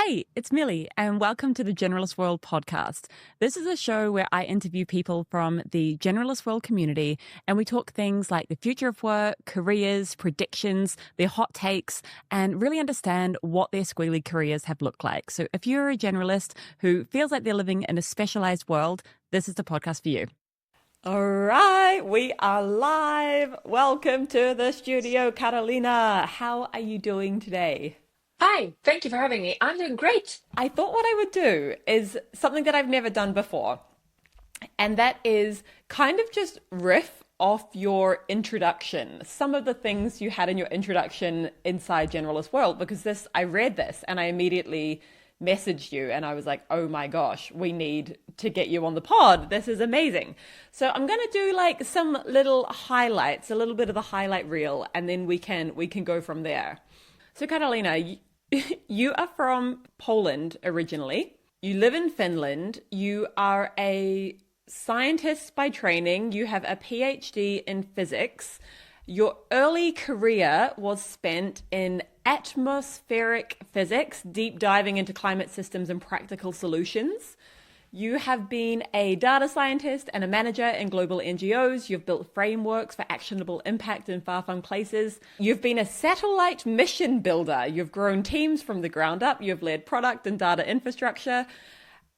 Hey, it's Millie, and welcome to the Generalist World podcast. This is a show where I interview people from the Generalist World community, and we talk things like the future of work, careers, predictions, their hot takes, and really understand what their squealy careers have looked like. So if you're a generalist who feels like they're living in a specialized world, this is the podcast for you. All right, we are live. Welcome to the studio, Karolina. How are you doing today? Hi, thank you for having me. I'm doing great. I thought what I would do is something that I've never done before, and that is kind of just riff off your introduction, some of the things you had in your introduction inside Generalist World, because I read this and I immediately messaged you and I was like, oh my gosh, we need to get you on the pod. This is amazing. So I'm going to do like some little highlights, a little bit of the highlight reel, and then we can go from there. So Karolina, you are from Poland originally. You live in Finland. You are a scientist by training. You have a PhD in physics. Your early career was spent in atmospheric physics, deep diving into climate systems and practical solutions. You have been a data scientist and a manager in global NGOs. You've built frameworks for actionable impact in far-flung places. You've been a satellite mission builder. You've grown teams from the ground up. You've led product and data infrastructure.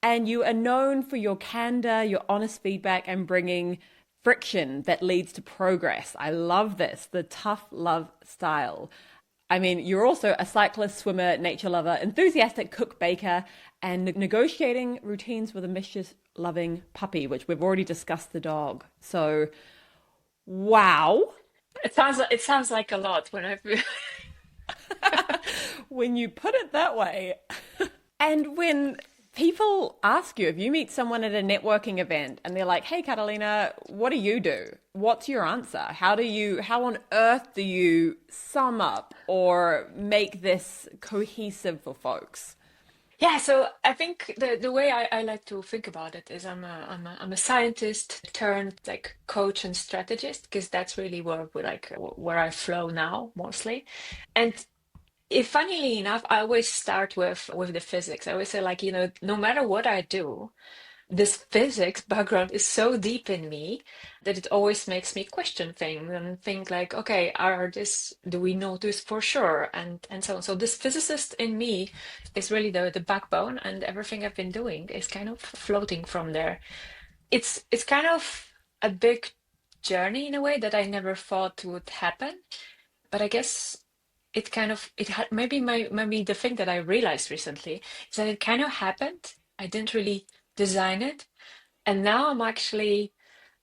And you are known for your candor, your honest feedback, and bringing friction that leads to progress. I love this, the tough love style. I mean, you're also a cyclist, swimmer, nature lover, enthusiastic cook, baker, and negotiating routines with a mischief-loving puppy, which we've already discussed the dog. So, wow. It sounds like a lot when I When you put it that way. And when people ask you, if you meet someone at a networking event and they're like, hey, Karolina, what do you do? What's your answer? How on earth do you sum up or make this cohesive for folks? Yeah, so I think the way I like to think about it is I'm a scientist turned like coach and strategist because that's really where I flow now mostly. And if funnily enough, I always start with the physics. I always say like, no matter what I do, this physics background is so deep in me that it always makes me question things and think like, okay, do we know this for sure? And so on. So this physicist in me is really the backbone, and everything I've been doing is kind of floating from there. It's kind of a big journey in a way that I never thought would happen. But I guess it kind of it had maybe the thing that I realized recently is that it kind of happened. I didn't really design it, and now I'm actually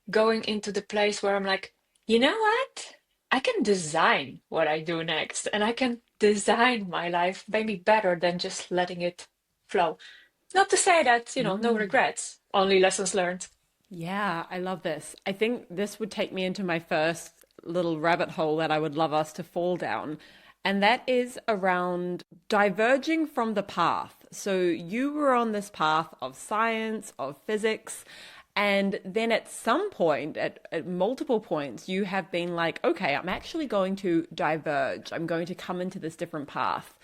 going into the place where I'm like, you know what? I can design what I do next, and I can design my life maybe better than just letting it flow. Not to say that, no regrets, only lessons learned. Yeah, I love this. I think this would take me into my first little rabbit hole that I would love us to fall down. And that is around diverging from the path. So you were on this path of science, of physics, and then at some point, at multiple points, you have been like, okay, I'm actually going to diverge. I'm going to come into this different path.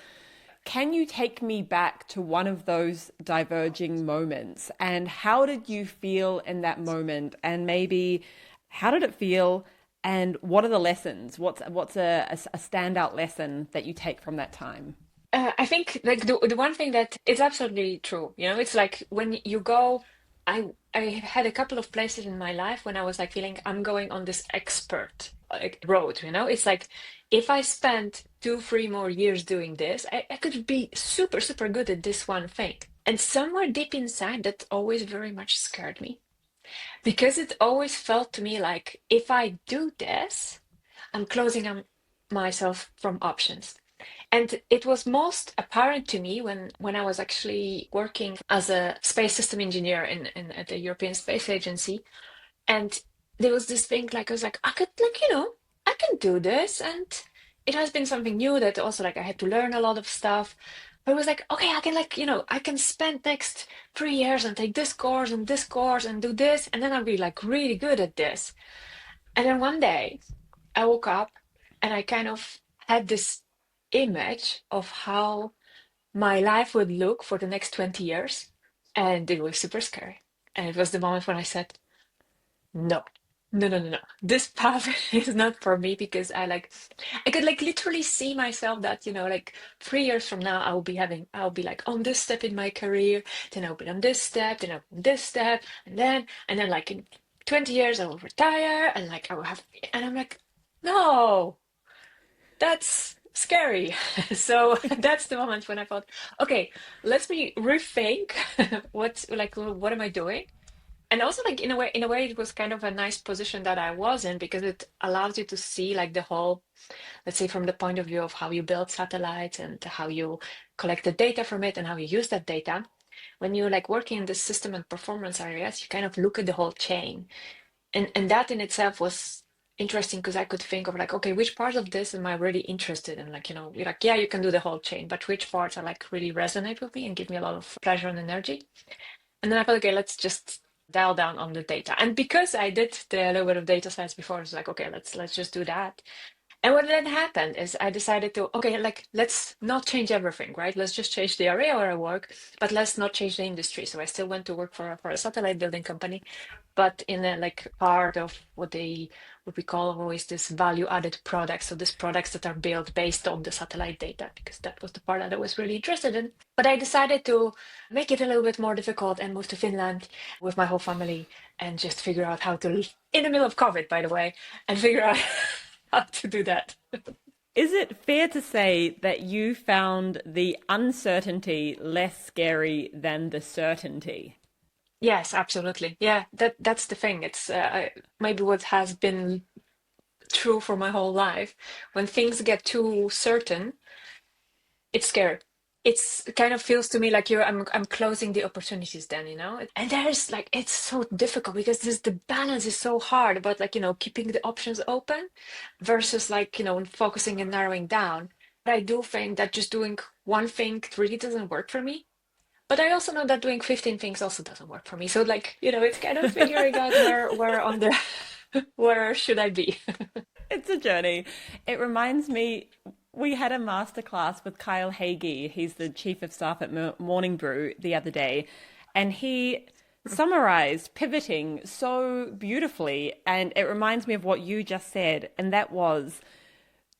Can you take me back to one of those diverging moments? And how did you feel in that moment? And maybe how did it feel? And what are the lessons? What's a standout lesson that you take from that time? I think like the one thing that is absolutely true, it's like when you go, I had a couple of places in my life when I was like feeling I'm going on this expert like road, It's like if I spend 2, 3 more years doing this, I could be super, super good at this one thing. And somewhere deep inside, that always very much scared me because it always felt to me like if I do this, I'm closing myself from options. And it was most apparent to me when I was actually working as a space system engineer at the European Space Agency. And there was this thing like I was like, I could like, I can do this. And it has been something new that also like I had to learn a lot of stuff. But it was like, okay, I can like, I can spend next 3 years and take this course and do this. And then I'll be like really good at this. And then one day I woke up and I kind of had this image of how my life would look for the next 20 years. And it was super scary. And it was the moment when I said, no, no, no, no, no. This path is not for me because I could like literally see myself that, like 3 years from now, I'll be like on this step in my career, then I'll be on this step, then I'll be on this step, and then like in 20 years, I will retire and like I will have, and I'm like, no, that's scary. So that's the moment when I thought, okay, let me rethink what am I doing? And also like in a way it was kind of a nice position that I was in because it allows you to see like the whole, let's say from the point of view of how you build satellites and how you collect the data from it and how you use that data. When you like working in the system and performance areas, you kind of look at the whole chain. And that in itself was interesting because I could think of like, okay, which part of this am I really interested in? Like, you're like, yeah, you can do the whole chain, but which parts are like really resonate with me and give me a lot of pleasure and energy? And then I thought, okay, let's just dial down on the data. And because I did the little bit of data science before, I was like, okay, let's just do that. And what then happened is I decided to, okay, like let's not change everything, right? Let's just change the area where I work, but let's not change the industry. So I still went to work for a satellite building company, but in a like part of what we call always this value added products. So these products that are built based on the satellite data, because that was the part that I was really interested in. But I decided to make it a little bit more difficult and move to Finland with my whole family and just figure out how to live in the middle of COVID, by the way, and figure out how to do that. Is it fair to say that you found the uncertainty less scary than the certainty? Yes, absolutely. Yeah, that's the thing. It's maybe what has been true for my whole life. When things get too certain, it's scary. It's it kind of feels to me like I'm closing the opportunities then, And there's like it's so difficult because the balance is so hard about like, keeping the options open versus like, focusing and narrowing down. But I do think that just doing one thing really doesn't work for me. But I also know that doing 15 things also doesn't work for me. So like, it's kind of figuring out where on the where should I be? It's a journey. It reminds me, we had a masterclass with Kyle Hagee. He's the chief of staff at Morning Brew the other day, and he summarized pivoting so beautifully. And it reminds me of what you just said, and that was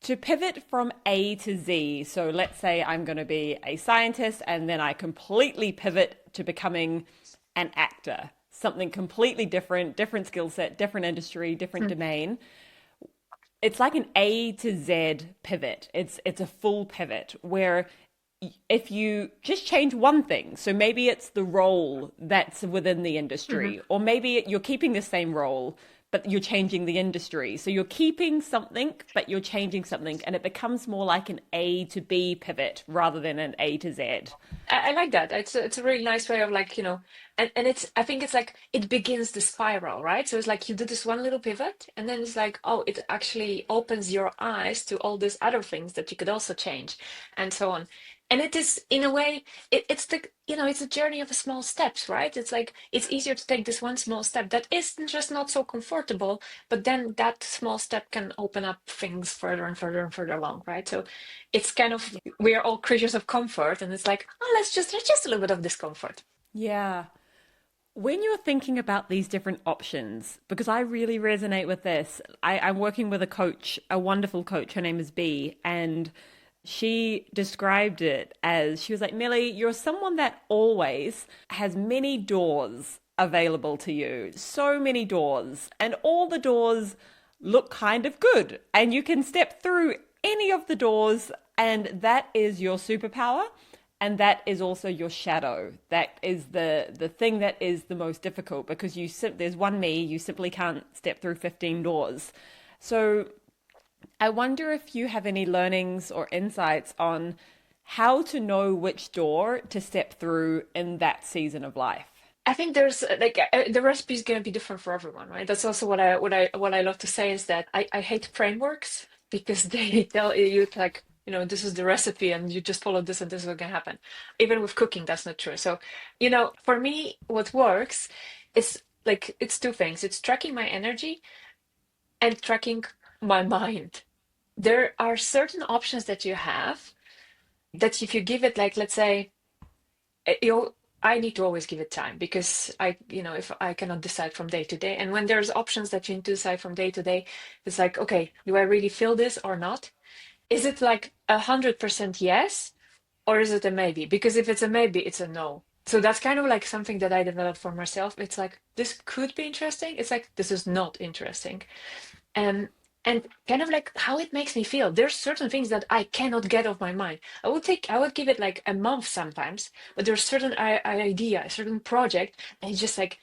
to pivot from A to Z. So let's say I'm going to be a scientist, and then I completely pivot to becoming an actor, something completely different, different skill set, different industry, different domain. It's like an A to Z pivot. It's a full pivot where if you just change one thing, so maybe it's the role that's within the Mhm. industry, or maybe you're keeping the same role, but you're changing the industry. So you're keeping something, but you're changing something, and it becomes more like an A to B pivot rather than an A to Z. I like that. It's a really nice way of like, and it's I think it's like it begins the spiral, right? So it's like you do this one little pivot, and then it's like, oh, it actually opens your eyes to all these other things that you could also change, and so on. And it is in a way, it's a journey of small steps, right? It's like it's easier to take this one small step that is just not so comfortable, but then that small step can open up things further and further and further along, right? So it's kind of we are all creatures of comfort, and it's like, oh, let's just a little bit of discomfort. Yeah. When you're thinking about these different options, because I really resonate with this, I'm working with a coach, a wonderful coach. Her name is B, and she described it as she was like, Millie, you're someone that always has many doors available to you, so many doors, and all the doors look kind of good, and you can step through any of the doors, and that is your superpower. And that is also your shadow. That is the thing that is the most difficult because there's one me, you simply can't step through 15 doors. So I wonder if you have any learnings or insights on how to know which door to step through in that season of life. I think there's like the recipe is going to be different for everyone, right? That's also what I love to say is that I hate frameworks because they tell you like, this is the recipe and you just follow this and this is what can happen. Even with cooking, that's not true. So, for me, what works is like it's two things. It's tracking my energy and tracking my mind. There are certain options that you have that if you give it like, let's say, you I need to always give it time because if I cannot decide from day to day, and when there's options that you need to decide from day to day, it's like, okay, do I really feel this or not? Is it like 100% yes, or is it a maybe? Because if it's a maybe, it's a no. So that's kind of like something that I developed for myself. It's like, this could be interesting. It's like, this is not interesting. Um, and kind of like how it makes me feel. There's certain things that I cannot get off my mind. I would give it like a month sometimes, but there's certain idea, a certain project, and it's just like,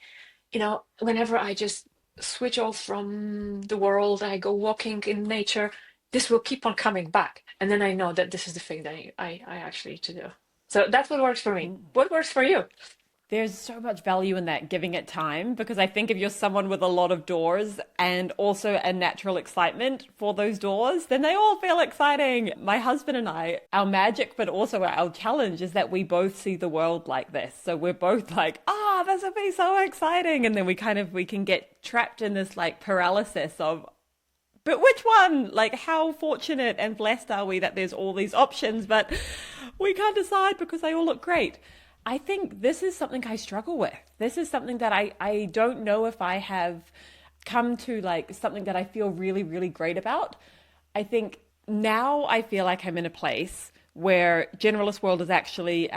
whenever I just switch off from the world, I go walking in nature, this will keep on coming back. And then I know that this is the thing that I actually need to do. So that's what works for me. What works for you? There's so much value in that, giving it time, because I think if you're someone with a lot of doors and also a natural excitement for those doors, then they all feel exciting. My husband and I, our magic, but also our challenge is that we both see the world like this. So we're both like, this will be so exciting. And then we can get trapped in this like paralysis of, but which one? Like, how fortunate and blessed are we that there's all these options, but we can't decide because they all look great. I think this is something I struggle with. This is something that I don't know if I have come to like something that I feel really, really great about. I think now I feel like I'm in a place where generalist world is actually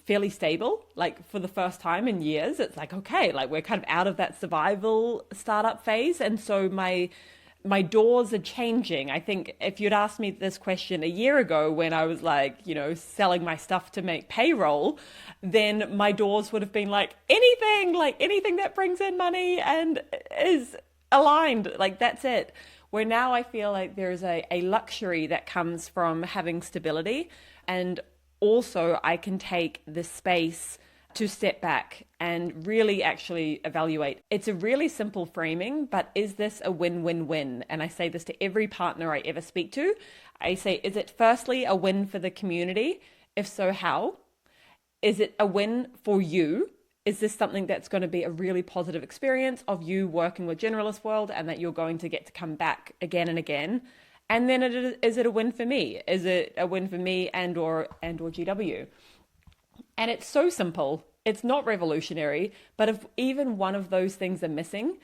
fairly stable. Like for the first time in years, it's like, okay, like we're kind of out of that survival startup phase. And so my doors are changing. I think if you'd asked me this question a year ago when I was like, selling my stuff to make payroll, then my doors would have been like anything that brings in money and is aligned, like that's it. Where now I feel like there's a luxury that comes from having stability. And also I can take the space to step back and really actually evaluate. It's a really simple framing, but is this a win-win-win? And I say this to every partner I ever speak to. I say, is it firstly a win for the community? If so, how? Is it a win for you? Is this something that's going to be a really positive experience of you working with Generalist World and that you're going to get to come back again and again? And then is it a win for me? Is it a win for me and or GW? And it's so simple. It's not revolutionary, but if even one of those things are missing,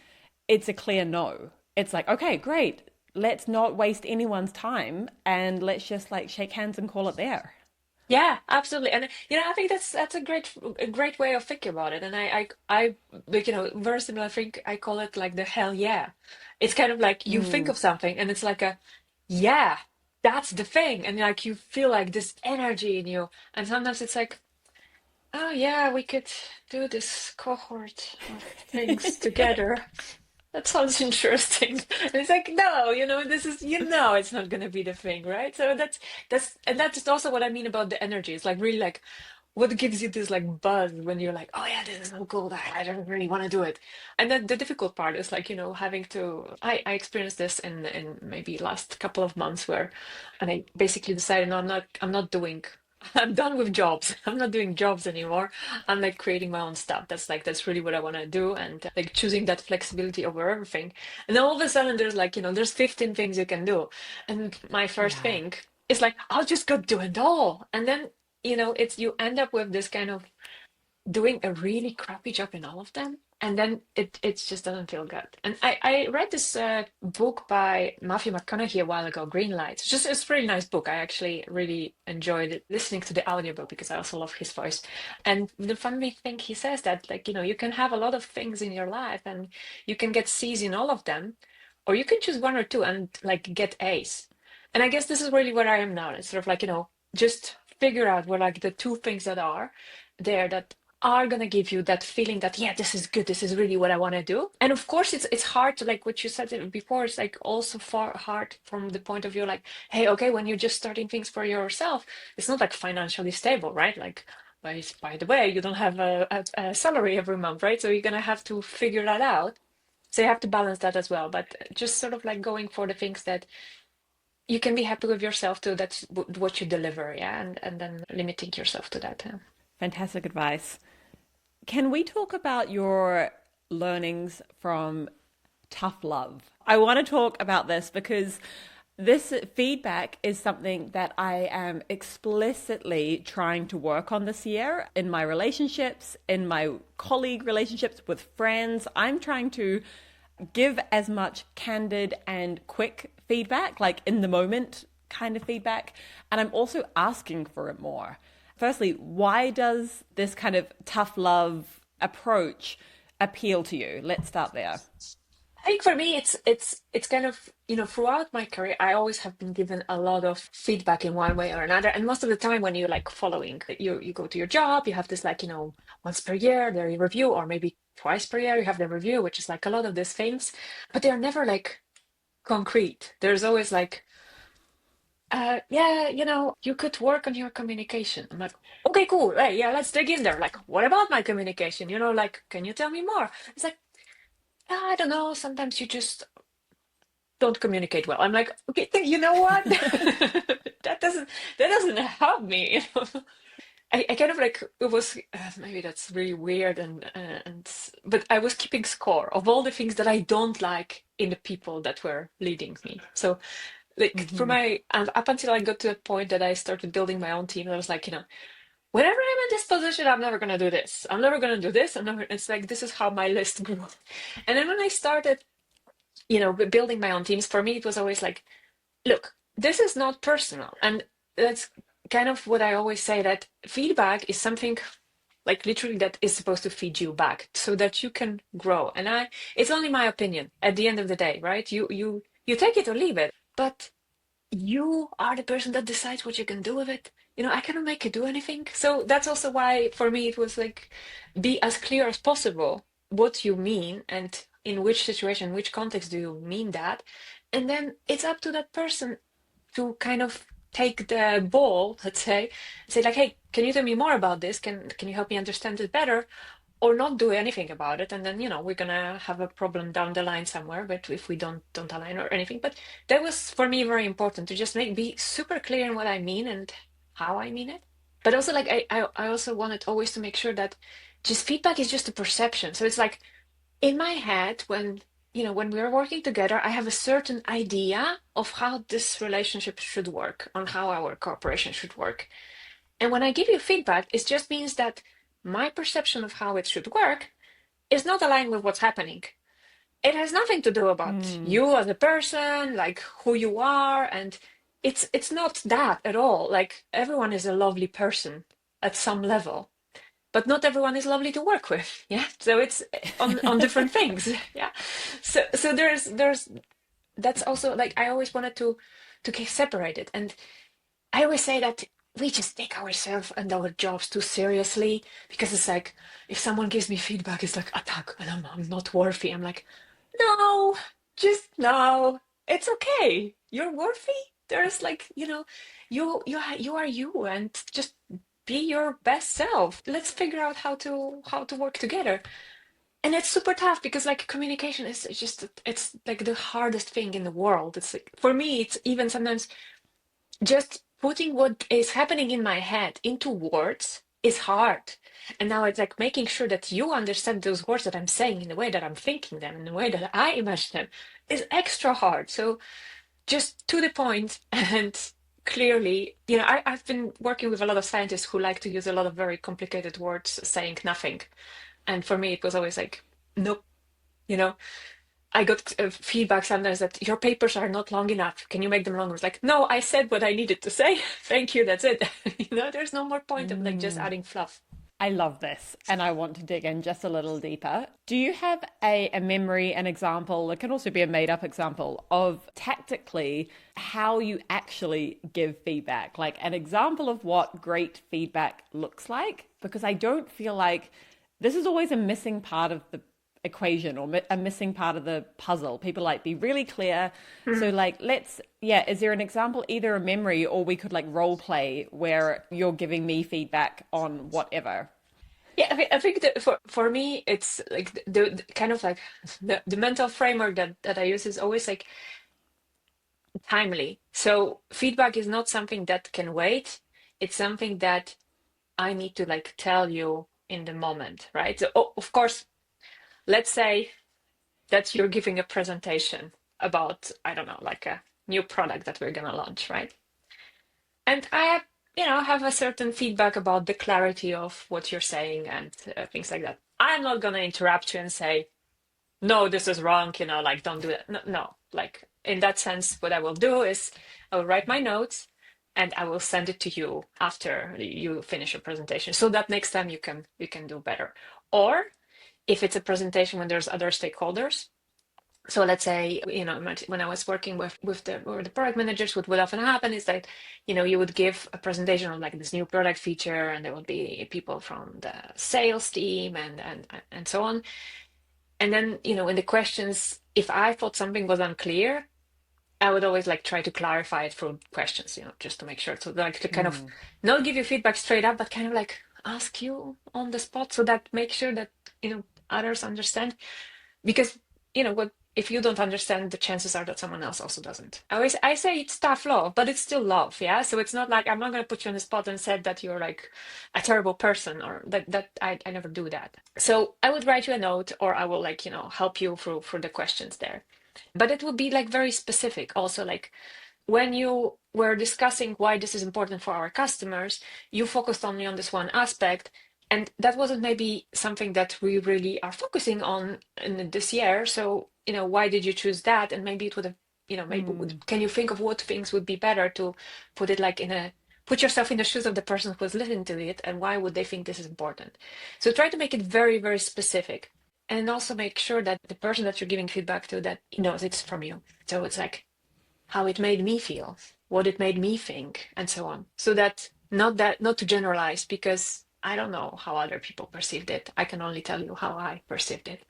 it's a clear no. It's like, okay, great. Let's not waste anyone's time and let's just like shake hands and call it there. Yeah, absolutely. And I think that's a great way of thinking about it. And I like, very similar. I think I call it like the hell yeah. It's kind of like you think Mm. of something and it's like a yeah, that's the thing. And like you feel like this energy in you. And sometimes it's like, oh yeah, we could do this cohort of things together. That sounds interesting. And it's like, no, this is, it's not gonna be the thing, right? So that's also what I mean about the energy. It's like really like what gives you this like buzz when you're like, oh yeah, this is so cool. I don't really want to do it. And then the difficult part is like, having to I experienced this in maybe last couple of months and I basically decided, no, I'm not doing I'm done with jobs. I'm not doing jobs anymore. I'm like creating my own stuff. That's really what I want to do, and like choosing that flexibility over everything. And then all of a sudden there's like, there's 15 things you can do. And my first Yeah. thing is like, I'll just go do it all. And then, it's you end up with this kind of doing a really crappy job in all of them, and then it just doesn't feel good. And I read this book by Matthew McConaughey a while ago, Green Lights. It's a really nice book. I actually really enjoyed it, listening to the audiobook, because I also love his voice. And the funny thing, he says that, like, you can have a lot of things in your life and you can get C's in all of them, or you can choose one or two and like get A's. And I guess this is really where I am now. It's sort of like, just figure out what like the two things that are there that are gonna give you that feeling that, yeah, this is good, this is really what I want to do. And of course it's hard to, like what you said before, it's like also far hard from the point of view like, hey, okay, when you're just starting things for yourself, it's not like financially stable, right? Like, by the way, you don't have a salary every month, right? So you're gonna have to figure that out. So you have to balance that as well, but just sort of like going for the things that you can be happy with yourself too. That's what you deliver, yeah, and then limiting yourself to that. Yeah. Fantastic advice. Can we talk about your learnings from tough love? I want to talk about this because This feedback is something that I am explicitly trying to work on this year in my relationships, in my colleague relationships with friends. I'm trying to give as much candid and quick feedback, like in the moment kind of feedback. And I'm also asking for it more. Firstly, why does this kind of tough love approach appeal to you? Let's start there. I think for me, it's kind of, throughout my career, I always have been given a lot of feedback in one way or another. And most of the time, when you're like following, you go to your job, you have this like, once per year, the review, or maybe twice per year, you have the review, which is like a lot of these things, but they're never like concrete. There's always like, yeah, you could work on your communication. I'm like, okay, cool. Hey, yeah, let's dig in there. Like, what about my communication? Like, can you tell me more? It's like, I don't know. Sometimes you just don't communicate well. I'm like, okay, you know what? that doesn't help me. I kind of like it was maybe that's really weird and but I was keeping score of all the things that I don't like in the people that were leading me. So like for Mm-hmm. my and up until I got to a point that I started building my own team, I was like, whenever I'm in this position, I'm never gonna do this. I'm never gonna do this. I'm never. It's like this is how my list grew. And then when I started, building my own teams, for me it was always like, look, this is not personal. And that's kind of what I always say, that feedback is something like literally that is supposed to feed you back so that you can grow. And it's only my opinion at the end of the day, right? You take it or leave it, but you are the person that decides what you can do with it. I cannot make you do anything. So that's also why for me it was like, be as clear as possible what you mean and in which situation, which context do you mean that. And then it's up to that person to kind of take the ball, let's say like, hey, can you tell me more about this? Can you help me understand it better? Or not do anything about it, and then we're gonna have a problem down the line somewhere. But if we don't align or anything, but that was for me very important to just be super clear in what I mean and how I mean it. But also like I also wanted always to make sure that just feedback is just a perception. So it's like in my head when we're working together, I have a certain idea of how this relationship should work, on how our cooperation should work. And when I give you feedback, it just means that my perception of how it should work is not aligned with what's happening. It has nothing to do about Mm. you as a person, like who you are, and it's not that at all. Like everyone is a lovely person at some level, but not everyone is lovely to work with. Yeah, so it's on different things. Yeah, so there's that's also like I always wanted to separate it. And I always say that we just take ourselves and our jobs too seriously, because it's like if someone gives me feedback, it's like attack and I'm not worthy. I'm like, no, just no. It's okay. You're worthy. There's like, you are you, and just be your best self. Let's figure out how to work together. And it's super tough because like communication is just it's like the hardest thing in the world. It's like for me, it's even sometimes just putting what is happening in my head into words is hard. And now it's like making sure that you understand those words that I'm saying in the way that I'm thinking them, in the way that I imagine them, is extra hard. So just to the point and clearly, I've been working with a lot of scientists who like to use a lot of very complicated words saying nothing. And for me, it was always like, nope, you know, I got feedback sometimes that your papers are not long enough. Can you make them longer? It's like, no, I said what I needed to say. Thank you. That's it. There's no more point of like just Mm. adding fluff. I love this and I want to dig in just a little deeper. Do you have a memory, an example, it can also be a made up example of tactically how you actually give feedback? Like an example of what great feedback looks like? Because I don't feel like this is always a missing part of the equation or a missing part of the puzzle. People like be really clear. So Mhm. like yeah, is there an example, either a memory or we could like role play where you're giving me feedback on whatever? Yeah, I think that for me, it's like the kind of like the mental framework that I use is always like timely. So feedback is not something that can wait. It's something that I need to like tell you in the moment, right? So, of course, let's say that you're giving a presentation about, I don't know, like new product that we're going to launch, right? And I, have a certain feedback about the clarity of what you're saying and things like that. I'm not going to interrupt you and say, no, this is wrong, like don't do that. No, no, like in that sense, what I will do is I will write my notes and I will send it to you after you finish your presentation so that next time you can do better. Or if it's a presentation when there's other stakeholders, so let's say, when I was working with the product managers, what would often happen is that, you would give a presentation on like this new product feature, and there would be people from the sales team and so on. And then, in the questions, if I thought something was unclear, I would always like try to clarify it through questions, just to make sure. So like to kind of Mm. not give you feedback straight up, but kind of like ask you on the spot so that make sure that, others understand. Because what, if you don't understand, the chances are that someone else also doesn't. I say it's tough love, but it's still love. Yeah, so it's not like I'm not going to put you on the spot and said that you're like a terrible person, or that I never do that. So I would write you a note, or I will like help you through the questions there, but it would be like very specific also. Like when you were discussing why this is important for our customers, you focused only on this one aspect. And that wasn't maybe something that we really are focusing on in this year. So, why did you choose that? And maybe it would have, maybe Mm. can you think of what things would be better to put it like put yourself in the shoes of the person who's listening to it, and why would they think this is important? So try to make it very, very specific. And also make sure that the person that you're giving feedback to, that knows it's from you. So it's like, how it made me feel, what it made me think, and so on. So not to generalize, because I don't know how other people perceived it. I can only tell you how I perceived it.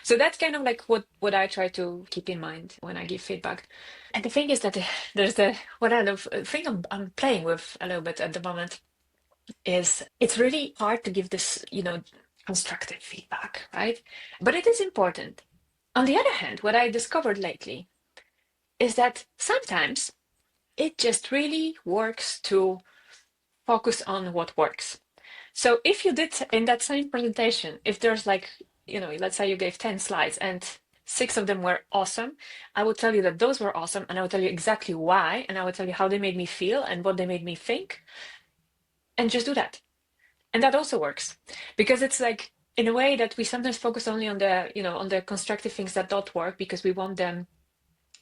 So that's kind of like what I try to keep in mind when I give feedback. And the thing is that there's the what kind of thing I'm playing with a little bit at the moment is it's really hard to give this, constructive feedback, right? But it is important. On the other hand, what I discovered lately is that sometimes it just really works to focus on what works. So if you did in that same presentation, if there's like, let's say you gave 10 slides and 6 of them were awesome, I would tell you that those were awesome, and I would tell you exactly why, and I would tell you how they made me feel and what they made me think, and just do that. And that also works, because it's like, in a way, that we sometimes focus only on the constructive things that don't work because we want them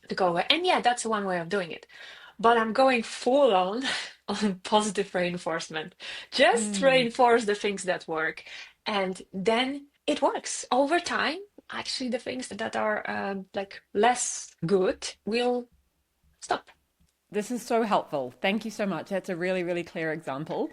to go away. And yeah, that's one way of doing it. But I'm going full on positive reinforcement. Just Mm. reinforce the things that work, and then it works over time. Actually, the things that are like less good will stop. This is so helpful. Thank you so much. That's a really, really clear example.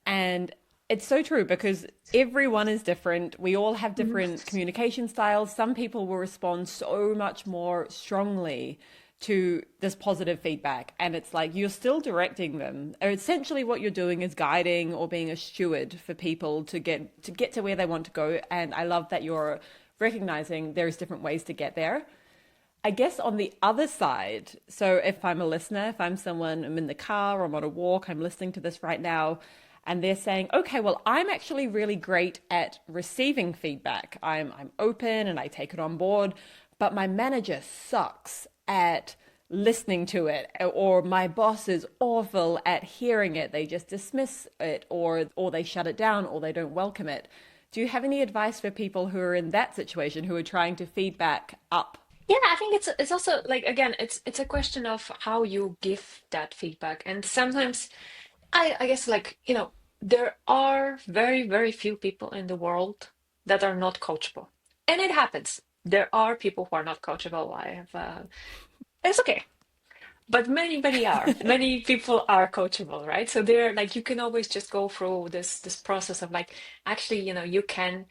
And it's so true because everyone is different. We all have Mhm. different communication styles. Some people will respond so much more strongly to this positive feedback. And it's like you're still directing them. Essentially, what you're doing is guiding or being a steward for people to get to where they want to go. And I love that you're recognizing there's different ways to get there. I guess on the other side, so if I'm a listener, if I'm someone, I'm in the car, or I'm on a walk, I'm listening to this right now, and they're saying, okay, well, I'm actually really great at receiving feedback. I'm open and I take it on board, but my manager sucks at listening to it, or my boss is awful at hearing it. They just dismiss it, or they shut it down, or they don't welcome it. Do you have any advice for people who are in that situation, who are trying to feedback up? Yeah, I think it's also like, again, it's a question of how you give that feedback. And sometimes I guess, like, there are very, very few people in the world that are not coachable. And it happens. There are people who are not coachable. It's okay. But many, many are. Many people are coachable, right? So they're like, you can always just go through this process of like, actually, you can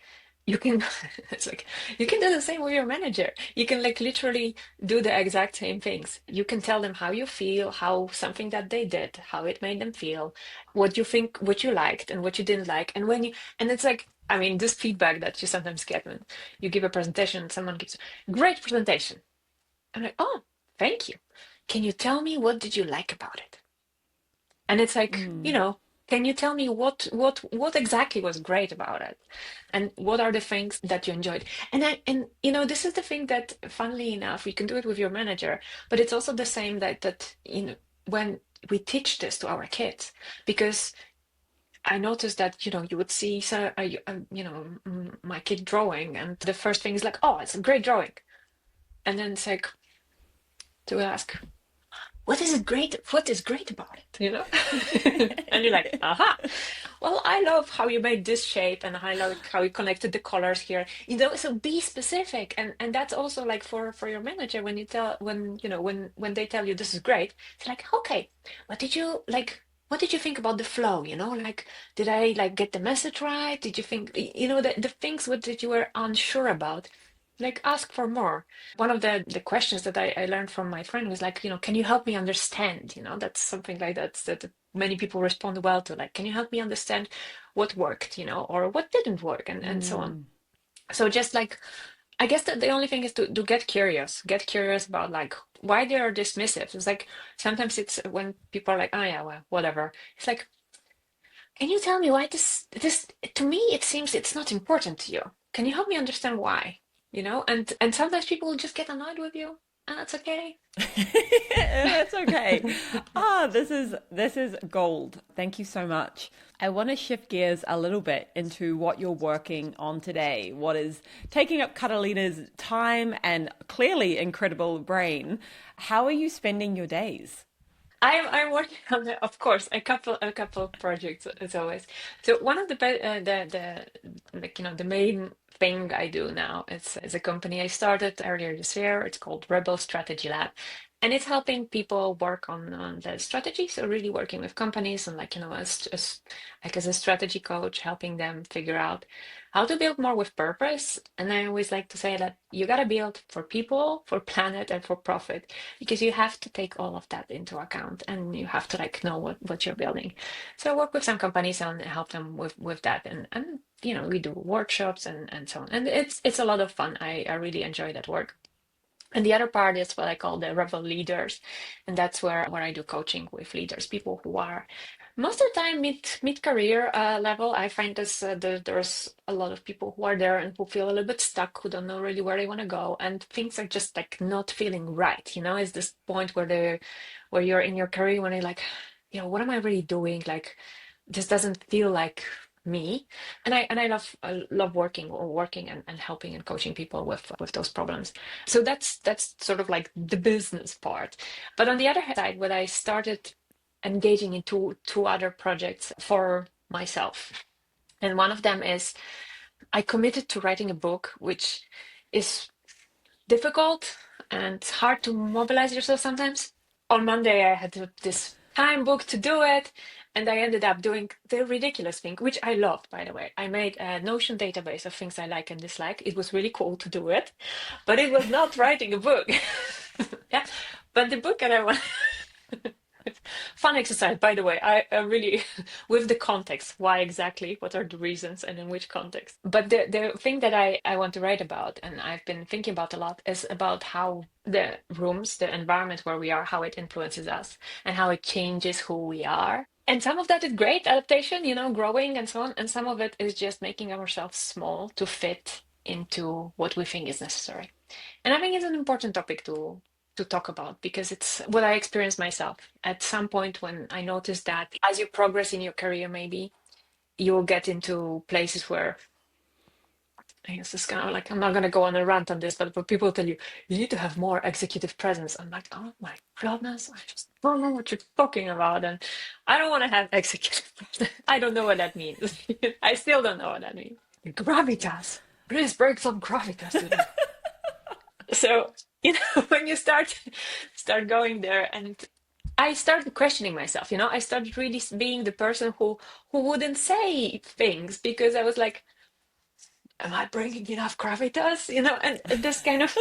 it's like you can do the same with your manager. You can like literally do the exact same things. You can tell them how you feel, how something that they did, how it made them feel, what you think, what you liked and what you didn't like. And it's like, I mean, this feedback that you sometimes get when you give a presentation and someone gives a great presentation. I'm like, oh, thank you. Can you tell me what did you like about it? And it's like, Mm. can you tell me what exactly was great about it, and what are the things that you enjoyed? And this is the thing that, funnily enough, you can do it with your manager, but it's also the same that when we teach this to our kids, because I noticed that you would see, so my kid drawing, and the first thing is like, oh, it's a great drawing, and then it's like to ask, what is great about it? And you're like, aha, well, I love how you made this shape, and I like how you connected the colors here. So be specific. And that's also like for your manager, when when they tell you this is great, it's like, okay, what did you think about the flow? Like, did I like get the message right? Did you think, the things that you were unsure about, like, ask for more. One of the questions that I learned from my friend was like, can you help me understand? That's something like that many people respond well to. Like, can you help me understand what worked, or what didn't work, and so on. Mm. So just like, I guess that the only thing is to get curious about like why they are dismissive. It's like sometimes it's when people are like, oh yeah, well, whatever. It's like, can you tell me why this to me it seems it's not important to you? Can you help me understand why? And sometimes people will just get annoyed with you, and that's okay. That's okay. This is gold. Thank you so much. I want to shift gears a little bit into what you're working on today. What is taking up Karolina's time and clearly incredible brain? How are you spending your days? I'm working on of course, a couple of projects as always. So one of the like the main thing I do now is a company I started earlier this year. It's called Rebel Strategy Lab, and it's helping people work on the strategy. So really working with companies and, like, as a strategy coach, helping them figure out how to build more with purpose. And I always like to say that you gotta build for people, for planet, and for profit, because you have to take all of that into account, and you have to like know what you're building. So I work with some companies and help them with that, and we do workshops and so on, and it's a lot of fun. I really enjoy that work. And the other part is what I call the rebel leaders, and that's where I do coaching with leaders, people who are most of the time mid career level. I find there's a lot of people who are there and who feel a little bit stuck, who don't know really where they want to go, and things are just like not feeling right. It's this point where you're in your career when you're like, what am I really doing? Like, this doesn't feel like me. And I love working and helping and coaching people with those problems. So that's sort of like the business part. But on the other side, what I started engaging in two other projects for myself, and one of them is I committed to writing a book, which is difficult and hard to mobilize yourself sometimes. On Monday, I had this time booked to do it, and I ended up doing the ridiculous thing, which I loved, by the way. I made a Notion database of things I like and dislike. It was really cool to do it, but it was not writing a book. Yeah, but the book that I want. Fun exercise, by the way. I really, with the context, why exactly, what are the reasons, and in which context. But the thing that I want to write about, and I've been thinking about a lot, is about how the rooms, the environment where we are, how it influences us, and how it changes who we are. And some of that is great adaptation, growing and so on. And some of it is just making ourselves small to fit into what we think is necessary. And I think it's an important topic to talk about, because it's what I experienced myself at some point, when I noticed that as you progress in your career, maybe you will get into places where, I guess it's kind of like, I'm not going to go on a rant on this, but people tell you need to have more executive presence. I'm like, oh my goodness, I just don't know what you're talking about. And I don't want to have executive presence. I don't know what that means. I still don't know what that means. Gravitas. Please break some gravitas today. So, when you start going there, and I started questioning myself. I started really being the person who wouldn't say things, because I was like, am I bringing enough gravitas? And this kind of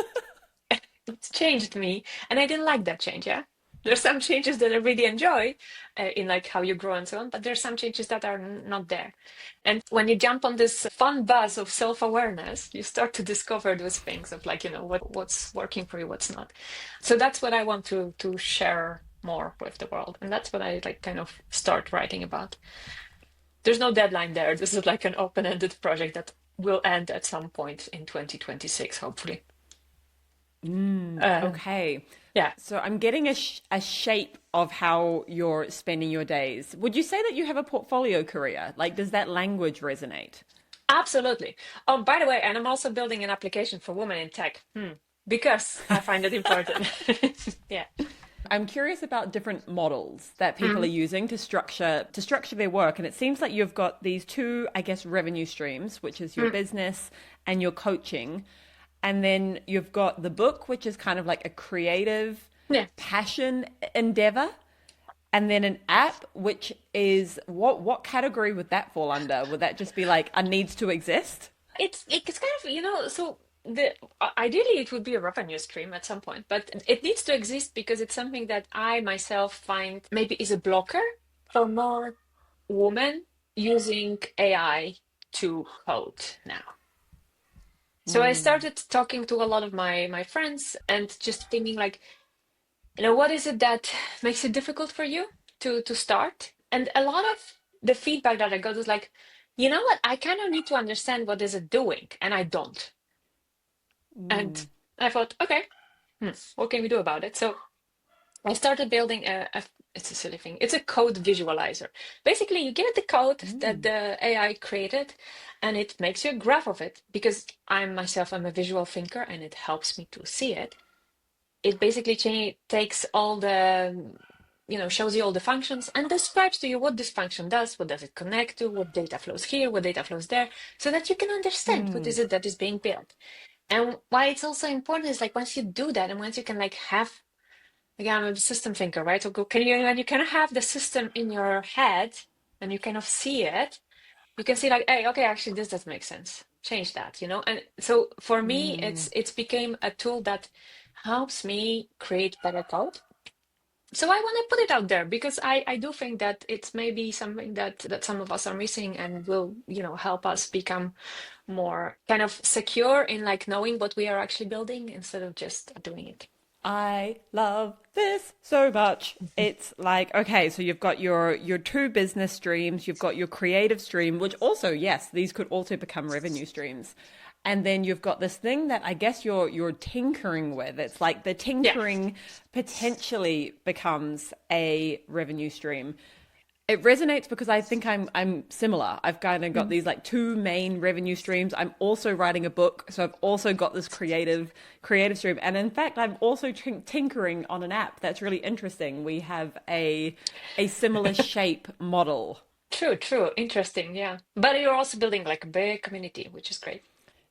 it's changed me, and I didn't like that change. Yeah, there's some changes that I really enjoy, in like how you grow and so on, but there's some changes that are not there. And when you jump on this fun buzz of self-awareness, you start to discover those things of, like, what's working for you, what's not. So that's what I want to share more with the world. And that's what I like kind of start writing about. There's no deadline there. This is like an open-ended project that will end at some point in 2026, hopefully. Uh, Okay. yeah, So I'm getting a shape of how you're spending your days. Would you say that you have a portfolio career? Like, does that language resonate? absolutely. Oh, by the way, and I'm also building an application for women in tech. Because I find it important. Yeah. I'm curious about different models that people are Mhm. using to structure their work. And it seems like you've got these two, I guess, revenue streams, which is your Mm. business and your coaching. And then you've got the book, which is kind of like a creative Yeah. passion endeavor. And then an app, which is what category would that fall under? Would that just be like a needs to exist? It's kind of, so the ideally it would be a revenue stream at some point, but it needs to exist because it's something that I myself find maybe is a blocker for more women using AI to code now. So I started talking to a lot of my friends and just thinking like, what is it that makes it difficult for you to start? And a lot of the feedback that I got was like, you know what, I kind of need to understand what is it doing, and I don't. And I thought, okay, what can we do about it? So I started building it's a silly thing. It's a code visualizer. Basically, you give it the code that the AI created, and it makes you a graph of it. Because I'm a visual thinker, and it helps me to see it. It basically takes all the, shows you all the functions and describes to you what this function does, what does it connect to, what data flows here, what data flows there, so that you can understand what is it that is being built. And why it's also important is like once you do that and once you can like have, again, I'm a system thinker, right? So when you kind of have the system in your head and you kind of see it, you can see like, hey, okay, actually this does make sense. Change that. And so for me, it's became a tool that helps me create better code. So I want to put it out there because I do think that it's maybe something that some of us are missing and will, help us become more kind of secure in like knowing what we are actually building instead of just doing it. I love this so much. It's like, okay, so you've got your two business streams, you've got your creative stream, which also, yes, these could also become revenue streams. And then you've got this thing that I guess you're tinkering with. It's like the Yeah. tinkering potentially becomes a revenue stream. It resonates because I think I'm similar. I've kind of got Mhm. these like two main revenue streams. I'm also writing a book, so I've also got this creative stream, and in fact, I'm also tinkering on an app that's really interesting. We have a similar shape model. True, true. Interesting. Yeah. But you're also building like a big community, which is great.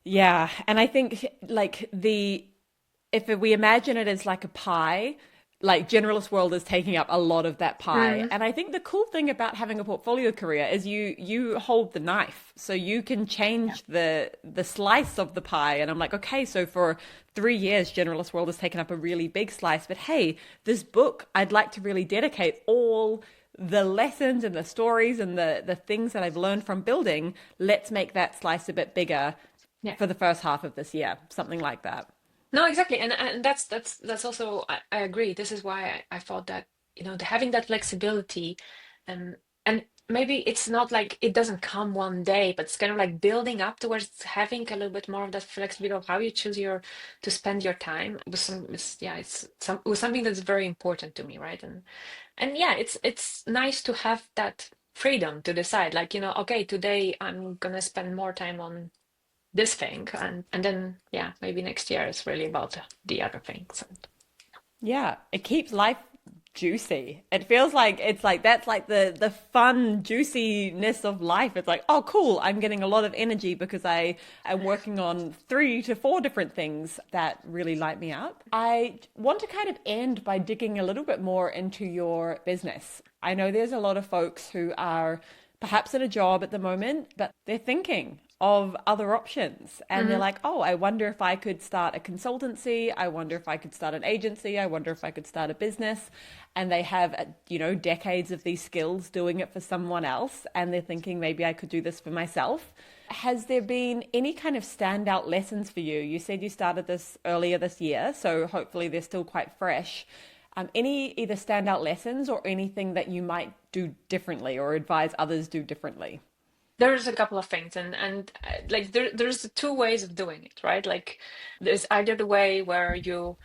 Yeah, and I think like the if we imagine it as like a pie, like generalist world is taking up a lot of that pie. Mm. And I think the cool thing about having a portfolio career is you hold the knife. So you can Yeah. change the slice of the pie. And I'm like, okay, so for 3 years, generalist world has taken up a really big slice. But hey, this book, I'd like to really dedicate all the lessons and the stories and the things that I've learned from building. Let's make that slice a bit bigger Yeah. for the first half of this year, something like that. No, exactly. And that's also I agree. This is why I thought that, having that flexibility and and maybe it's not like it doesn't come one day, but it's kind of like building up towards having a little bit more of that flexibility of how you choose to spend your time with it was something that's very important to me, right? And yeah, it's nice to have that freedom to decide, like, okay, today I'm gonna spend more time on this thing, and then yeah, maybe next year is really about the other things. And Yeah, it keeps life juicy. It feels like it's like that's like the fun juiciness of life. It's like, oh cool, I'm getting a lot of energy because I am working on 3 to 4 different things that really light me up. I want to kind of end by digging a little bit more into your business. I know there's a lot of folks who are perhaps at a job at the moment, but they're thinking of other options. And they're Mhm. like, oh, I wonder if I could start a consultancy. I wonder if I could start an agency. I wonder if I could start a business. And they have, decades of these skills doing it for someone else. And they're thinking, maybe I could do this for myself. Has there been any kind of standout lessons for you? You said you started this earlier this year, so hopefully they're still quite fresh. Any either standout lessons or anything that you might do differently or advise others do differently? There's a couple of things, and like there's two ways of doing it, right? Like there's either the way where you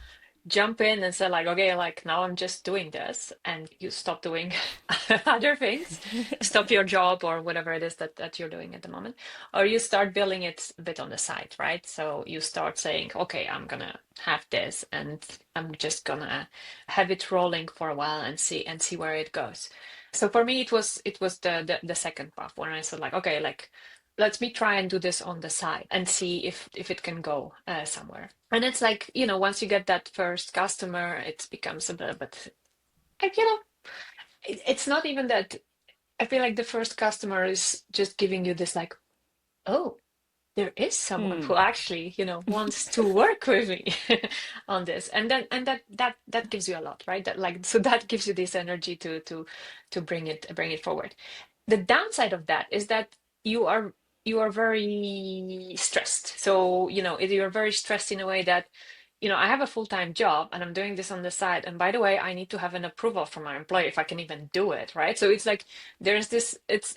jump in and say like, okay, like now I'm just doing this, and you stop doing other things, stop your job or whatever it is that you're doing at the moment, or you start building it a bit on the side, right? So you start saying, okay, I'm gonna have this, and I'm just gonna have it rolling for a while and see where it goes. So for me, it was the second path when I said like, okay, like let me try and do this on the side and see if it can go somewhere. And it's like, once you get that first customer, it becomes a little bit like, it's not even that. I feel like the first customer is just giving you this like, oh, there is someone Hmm. who actually, wants to work with me on this. And that gives you a lot, right? That like so that gives you this energy to bring it forward. The downside of that is that you are you are very stressed. So, you're very stressed in a way that, I have a full-time job and I'm doing this on the side. And by the way, I need to have an approval from my employer if I can even do it, right? So it's like there's this, it's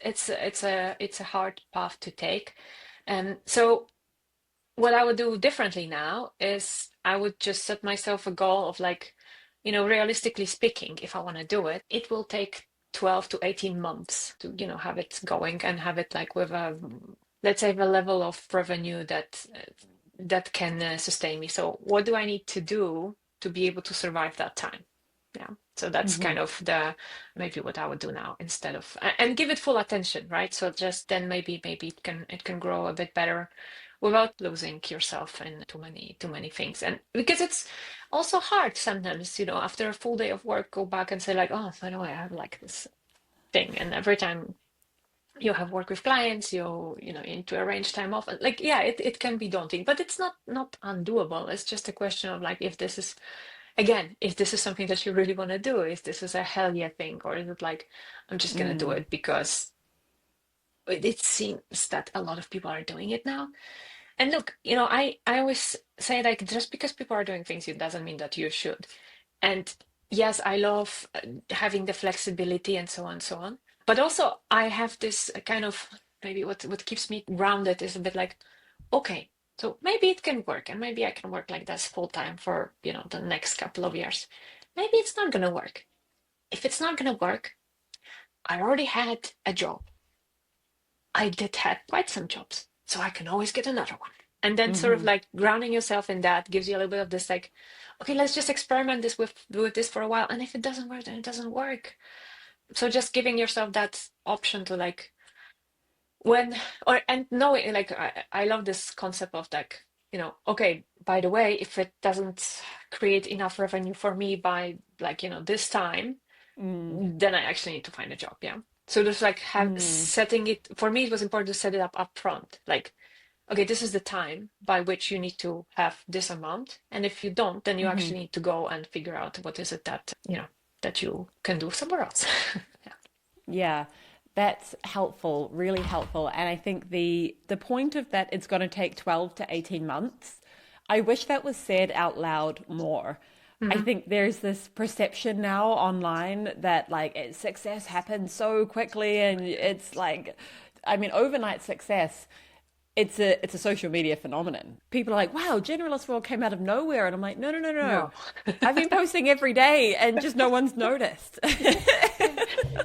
a hard path to take. And so what I would do differently now is I would just set myself a goal of like, realistically speaking, if I want to do it, it will take 12 to 18 months to, have it going and have it like with a, let's say, the level of revenue that can sustain me. So what do I need to do to be able to survive that time? Yeah. So that's kind Hmm. of the maybe what I would do now instead of and give it full attention, right? So just then maybe it can grow a bit better without losing yourself in too many things. And because it's also hard sometimes, after a full day of work, go back and say like, oh, by the way, I have like this thing. And every time you have work with clients, you need to arrange time off. Like, yeah, it can be daunting, but it's not undoable. It's just a question of like if this is again, if this is something that you really want to do, is this is a hell yeah thing, or is it like I'm just gonna do Mm. it because it seems that a lot of people are doing it now. And look, I always say like just because people are doing things, it doesn't mean that you should. And yes, I love having the flexibility and so on and so on. But also, I have this kind of maybe what keeps me grounded is a bit like, okay, so maybe it can work, and maybe I can work like this full time for the next couple of years. Maybe it's not gonna work. If it's not gonna work, I already had a job. I did have quite some jobs, so I can always get another one. And then sort of Hmm. like grounding yourself in that gives you a little bit of this like, okay, let's just experiment this with this for a while. And if it doesn't work, then it doesn't work. So just giving yourself that option to like when or and knowing like I love this concept of like, okay, by the way, if it doesn't create enough revenue for me by like, this time, Mm. then I actually need to find a job. Yeah. So just like have Mm. setting it for me, it was important to set it up front. Like, okay, this is the time by which you need to have this amount. And if you don't, then you Hmm. actually need to go and figure out what is it that you can do somewhere else. Yeah. Yeah, that's helpful, really helpful. And I think the point of that it's going to take 12 to 18 months. I wish that was said out loud more. I Hmm. think there's this perception now online that like success happens so quickly and it's like I mean overnight success it's a social media phenomenon. People are like, "Wow, generalist role came out of nowhere," and I'm like, "No, no, no, no. No. I've been posting every day, and just no one's noticed."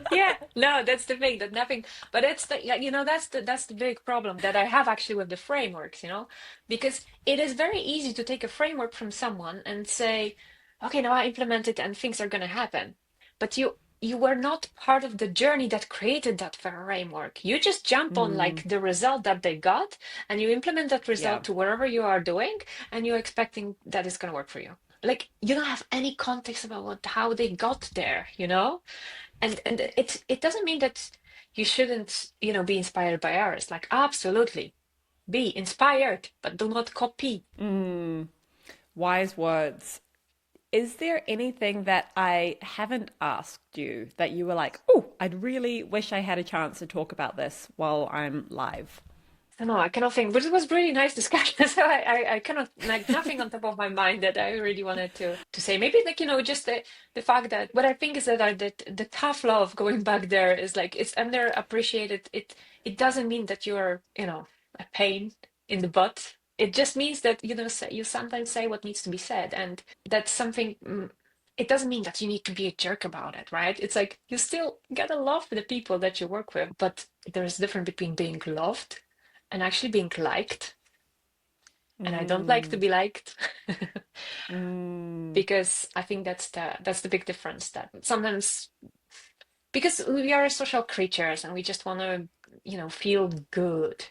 Yeah, no, that's the thing that nothing, but it's the yeah, that's the big problem that I have actually with the frameworks, because it is very easy to take a framework from someone and say, okay, now I implement it and things are going to happen. But you were not part of the journey that created that framework. You just jump on Mm, like the result that they got and you implement that yeah. result to wherever you are doing and you're expecting that it's going to work for you. Like you don't have any context about how they got there, and it doesn't mean that you shouldn't be inspired by others. Like absolutely be inspired, but do not copy. Mm, wise words. Is there anything that I haven't asked you that you were like, oh, I'd really wish I had a chance to talk about this while I'm live? don't know, I cannot think, but it was really nice discussion. So I cannot, like, nothing on top of my mind that I really wanted to say. Maybe like, just the fact that what I think is that the tough love going back there is like it's underappreciated. It doesn't mean that you're, a pain in the butt. It just means that, you sometimes say what needs to be said, and that's something. It doesn't mean that you need to be a jerk about it, right? It's like you still gotta love the people that you work with, but there's a difference between being loved and actually being liked. And I don't like to Mm, be liked mm. because I think that's the big difference, that sometimes, because we are social creatures and we just want to, feel good.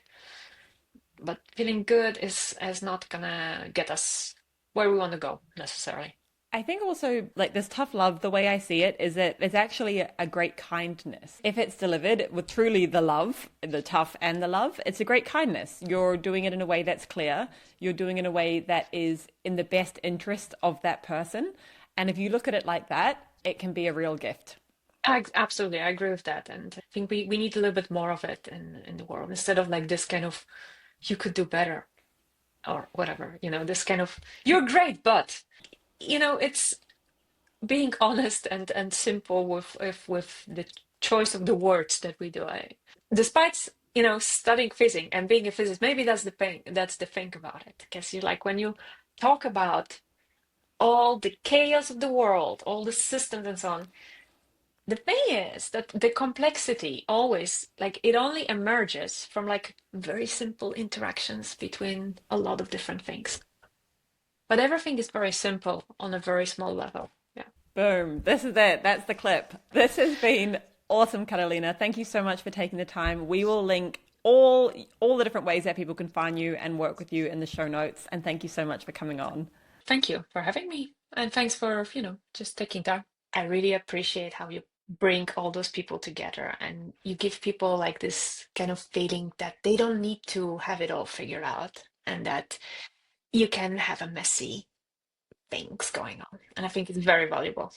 But feeling good is not gonna get us where we want to go necessarily. I think also like this tough love, the way I see it is that it's actually a great kindness. If it's delivered with truly the love, the tough and the love, it's a great kindness. You're doing it in a way that's clear. You're doing it in a way that is in the best interest of that person. And if you look at it like that, it can be a real gift. Absolutely, I agree with that, and I think we need a little bit more of it in the world, instead of like this kind of you could do better or whatever, this kind of you're great, but it's being honest and simple with the choice of the words that we do. Despite studying physics and being a physicist, maybe that's the thing about it, because you like when you talk about all the chaos of the world, all the systems and so on. The thing is that the complexity always, like, it only emerges from like very simple interactions between a lot of different things. But everything is very simple on a very small level. Yeah. Boom. This is it. That's the clip. This has been awesome, Karolina. Thank you so much for taking the time. We will link all the different ways that people can find you and work with you in the show notes. And thank you so much for coming on. Thank you for having me. And thanks for, just taking time. I really appreciate how you bring all those people together and you give people like this kind of feeling that they don't need to have it all figured out, and that you can have a messy things going on. And I think it's very valuable.